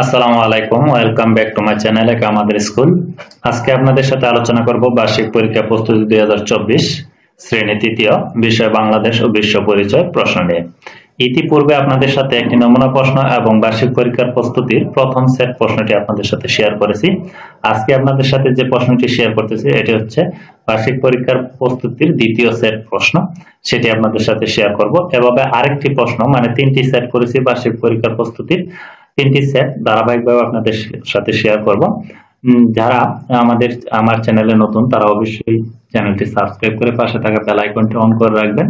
আসসালামু আলাইকুম, welcome back to my channel একা আমাদের স্কুল। আজকে আপনাদের সাথে আলোচনা করব বার্ষিক পরীক্ষা প্রস্তুতি 2024 শ্রেণী তৃতীয়, বিষয় বাংলাদেশ ও বিশ্ব পরিচয় প্রশ্ন নিয়ে। ইতিপূর্বে আপনাদের সাথে একটি নমুনা প্রশ্ন এবং বার্ষিক পরীক্ষার প্রস্তুতির প্রথম সেট প্রশ্নটি আপনাদের সাথে শেয়ার করেছি। আজকে আপনাদের সাথে যে প্রশ্নটি শেয়ার করতেছি এটি হচ্ছে বার্ষিক পরীক্ষার প্রস্তুতির দ্বিতীয় সেট প্রশ্ন, সেটি আপনাদের সাথে শেয়ার করব। এভাবে আরেকটি প্রশ্ন, মানে তিনটি সেট করেছি বার্ষিক পরীক্ষার প্রস্তুতির, তিনটি সেট ধারাবাহিকভাবে আপনাদের সাথে শেয়ার করব। যারা আমার চ্যানেলে নতুন তারা অবশ্যই চ্যানেলটি সাবস্ক্রাইব করে পাশে থাকা বেল আইকনটি অন করে রাখবেন,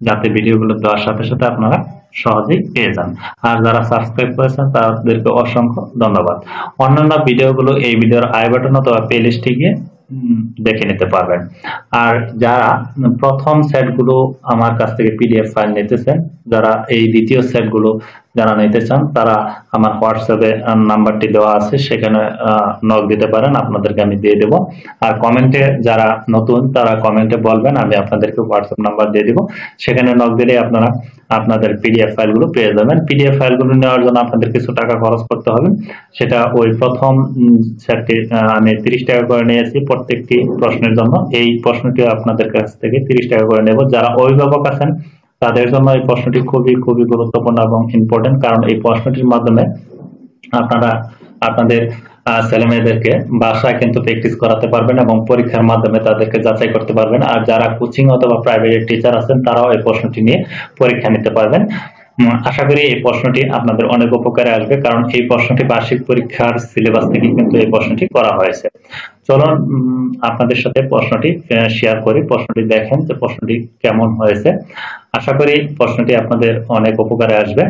যাতে ভিডিওগুলো দেওয়ার সাথে সাথে আপনারা সহজেই পেয়ে যান। আর যারা সাবস্ক্রাইব করেছেন তাদেরকে অসংখ্য ধন্যবাদ। অন্যান্য ভিডিওগুলো এই ভিডিওর আই বাটন অথবা প্লে লিস্টে গিয়ে দেখে নিতে পারবেন। আর যারা প্রথম সেটগুলো আমার কাছ থেকে পিডিএফ ফাইল নিতেছেন, যারা এই দ্বিতীয় সেটগুলো যারা নিতে চান তারা আমার হোয়াটসঅ্যাপে নাম্বারটি দেওয়া আছে, সেখানে নক দিতে পারেন, আপনাদেরকে আমি দিয়ে দেব। আর কমেন্টে যারা নতুন তারা কমেন্টে বলবেন, আমি আপনাদেরকে হোয়াটসঅ্যাপ নাম্বার দিয়ে দিব, সেখানে নক দিলে আপনারা আপনাদের পিডিএফ ফাইলগুলো পেয়ে যাবেন। পিডিএফ ফাইলগুলো নেওয়ার জন্য আপনাদের কিছু টাকা খরচ করতে হবে, সেটা ওই প্রথম সেটটি আমি 30 টাকা করে নিয়েছি প্রত্যেকটি প্রশ্নের জন্য। এই প্রশ্নটি আপনাদের কাছ থেকে 30 টাকা করে নেব। যারা অভিভাবক আছেন তাদের জন্য এই প্রশ্নটি খুবই খুবই গুরুত্বপূর্ণ এবং ইম্পর্টেন্ট, কারণ এই প্রশ্নটির মাধ্যমে আপনারা আপনাদের ছেলে মেয়েদেরকে বাসায় কিন্তু প্র্যাকটিস করাতে পারবেন এবং পরীক্ষার মাধ্যমে তাদেরকে যাচাই করতে পারবেন। আর যারা কোচিং অথবা প্রাইভেট টিচার আছেন তারাও এই প্রশ্নটি নিয়ে পরীক্ষা নিতে পারবেন। আশা করি এই প্রশ্নটি আপনাদের অনেক উপকারে আসবে, কারণ এই প্রশ্নটি বার্ষিক পরীক্ষার সিলেবাস থেকে কিন্তু এই প্রশ্নটি করা হয়েছে। চলুন আপনাদের সাথে প্রশ্নটি শেয়ার করি, প্রশ্নটি দেখেন যে প্রশ্নটি কেমন হয়েছে। আশা করি প্রশ্নটি আপনাদের অনেক উপকারে আসবে।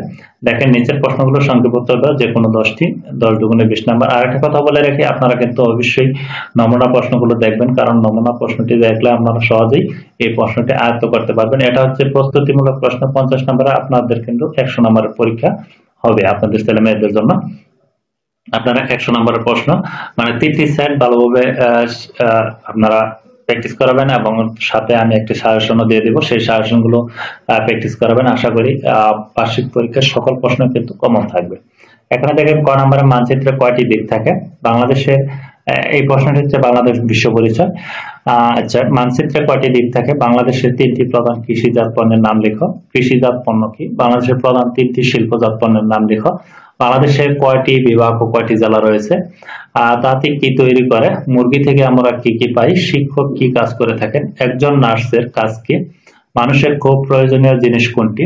দেখেন, নিচের প্রশ্নগুলো সংক্ষেপে উত্তর দাও, যে কোনো 10টি, 10 দুগুণে 20 নাম্বার। আর একটা কথা বলে রাখি, আপনারা কিন্তু অবশ্যই নমুনা প্রশ্নগুলো দেখবেন, কারণ নমুনা প্রশ্নটি দেখলে আপনারা সহজেই এই প্রশ্নটি আয়ত্ত করতে পারবেন। এটা হচ্ছে প্রস্তুতিমূলক প্রশ্ন, 50 নাম্বার। আপনাদের কিন্তু 100 নাম্বারের পরীক্ষা হবে আপনাদের ছেলে মেয়েদের জন্য। আপনারা 100 নাম্বারের প্রশ্ন, মানে 3টি সেট ভালোভাবে আপনারা প্র্যাকটিস করাবেন এবং সাথে আমি একটি সাজেশনও দিয়ে দেব, সেই সাজেশনগুলো প্র্যাকটিস করাবেন। আশা করি বার্ষিক পরীক্ষার সকল প্রশ্ন কিন্তু কমন থাকবে। এখানে দেখেন ক নম্বরের মানচিত্রে কয়টি দিক থাকে বাংলাদেশের, এই প্রশ্নটি হচ্ছে বাংলাদেশ বিশ্ব পরিচয়। আচ্ছা, মানচিত্রে কয়টি দিক থাকে? বাংলাদেশের 3টি প্রধান কৃষিজাত পণ্যের নাম লেখো। কৃষিজাত পণ্য কি? বাংলাদেশের প্রধান 3টি শিল্পজাত পণ্যের নাম লেখো। বাংলাদেশের কয়টি বিভাগ ও কয়টি জেলা রয়েছে? তাতে কি তৈরি করে? মুরগি থেকে আমরা কি কি পাই? শিক্ষক কি কাজ করে থাকেন? একজন নার্সের কাজ কি? মানুষের খুব প্রয়োজনীয় জিনিস কোনটি?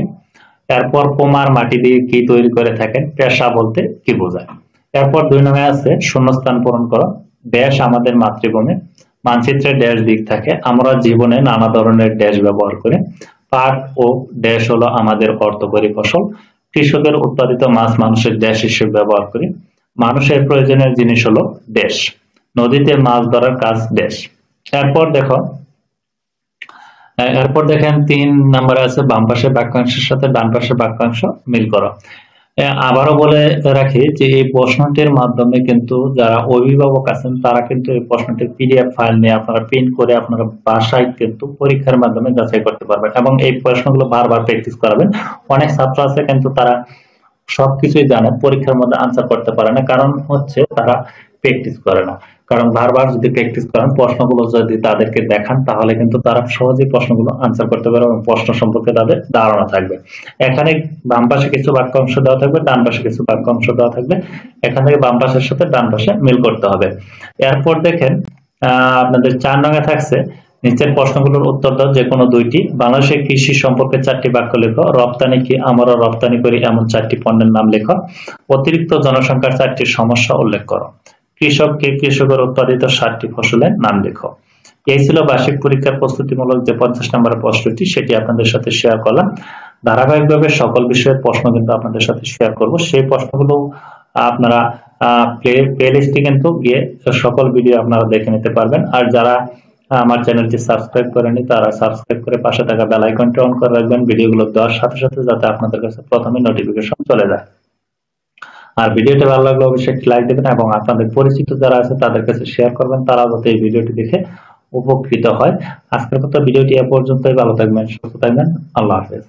এরপর কুমার মাটি দিয়ে কি তৈরি করে থাকেন? পেশা বলতে কি বোঝায়? এরপর 2 নম্বরে আছে শূন্যস্থান পূরণ করো। দেশ আমাদের মাতৃভূমি। মানচিত্রে ড্যাশ দিক থাকে। আমরা জীবনে নানা ধরনের ড্যাশ ব্যবহার করি। পাট ও ড্যাশ হলো আমাদের অর্থকরী ফসল। কৃষকের উৎপাদিত মাছ মানুষের ড্যাশ হিসেবে ব্যবহার করি। মানুষের প্রয়োজনীয় জিনিস হলো ড্যাশ। নদীতে মাছ ধরার কাজ ড্যাশ। এরপর দেখেন 3 নম্বরে আছে বাম পাশের বাক্যাংশের সাথে ডান পাশের বাক্যাংশ মিল করো। আবারও বলে রাখি যে এই প্রশ্নটির মাধ্যমে কিন্তু যারা অভিভাবক আছেন তারা কিন্তু এই প্রশ্নটির পিডিএফ ফাইল নিয়ে আপনারা প্রিন্ট করে আপনারা বাসায় কিন্তু পরীক্ষার মাধ্যমে যাচাই করতে পারবেন এবং এই প্রশ্নগুলো বারবার প্র্যাকটিস করাবেন। অনেক ছাত্র আছে কিন্তু তারা সবকিছুই জানে, পরীক্ষার মধ্যে আনসার করতে পারে না, কারণ হচ্ছে তারা প্র্যাকটিস করে না। কারণ বারবার যদি প্র্যাকটিস করেন, প্রশ্নগুলো যদি তাদেরকে দেখান, তাহলে কিন্তু তারা সহজেই প্রশ্নগুলো আনসার করতে পারে এবং প্রশ্ন সম্পর্কে তাদের ধারণা থাকবে। এখানে বাম পাশে কিছু বাক্যাংশ দেওয়া থাকবে, ডান পাশে কিছু বাক্যাংশ দেওয়া থাকবে। এখান থেকে বাম পাশের সাথে ডান পাশে মিল করতে হবে। এরপর দেখেন আপনাদের 4 নঙে থাকছে নিচের প্রশ্নগুলোর উত্তর দাও, যে কোনো 2টি। বাংলাদেশের কৃষি সম্পর্কে 4টি বাক্য লেখো। রপ্তানি কি? আমরা রপ্তানি করি এমন 4টি পণ্যের নাম লেখো। অতিরিক্ত জনসংখ্যার 4টি সমস্যা উল্লেখ করো। কৃষক কে? কৃষকের উৎপাদিত 7টি ফসলের নাম লেখো। এই ছিল বার্ষিক পরীক্ষার প্রস্তুতিমূলক যে 50 নম্বরের প্রশ্নটি, সেটি আপনাদের সাথে শেয়ার করলাম। ধারাবাহিকভাবে সকল বিষয়ের প্রশ্ন কিন্তু আপনাদের সাথে শেয়ার করব। সেই প্রশ্নগুলো আপনারা প্লে লিস্টে কিন্তু গিয়ে সকল ভিডিও আপনারা দেখে নিতে পারবেন। আর যারা আমার চ্যানেলটি সাবস্ক্রাইব করেনি তারা সাবস্ক্রাইব করে পাশে থাকা বেল আইকনটি অন করে রাখবেন, ভিডিওগুলো দেওয়ার সাথে সাথে যাতে আপনাদের কাছে প্রথমে নোটিফিকেশন চলে যায়। আর ভিডিওটি ভালো লাগলে অবশ্যই একটি লাইক দেবেন এবং আপনাদের পরিচিত যারা আছে তাদের কাছে শেয়ার করবেন, তারা যাতে এই ভিডিওটি দেখে উপকৃত হয়। আজকের মতো ভিডিওটি এ পর্যন্তই। ভালো থাকবেন, সুস্থ থাকবেন। আল্লাহ হাফেজ।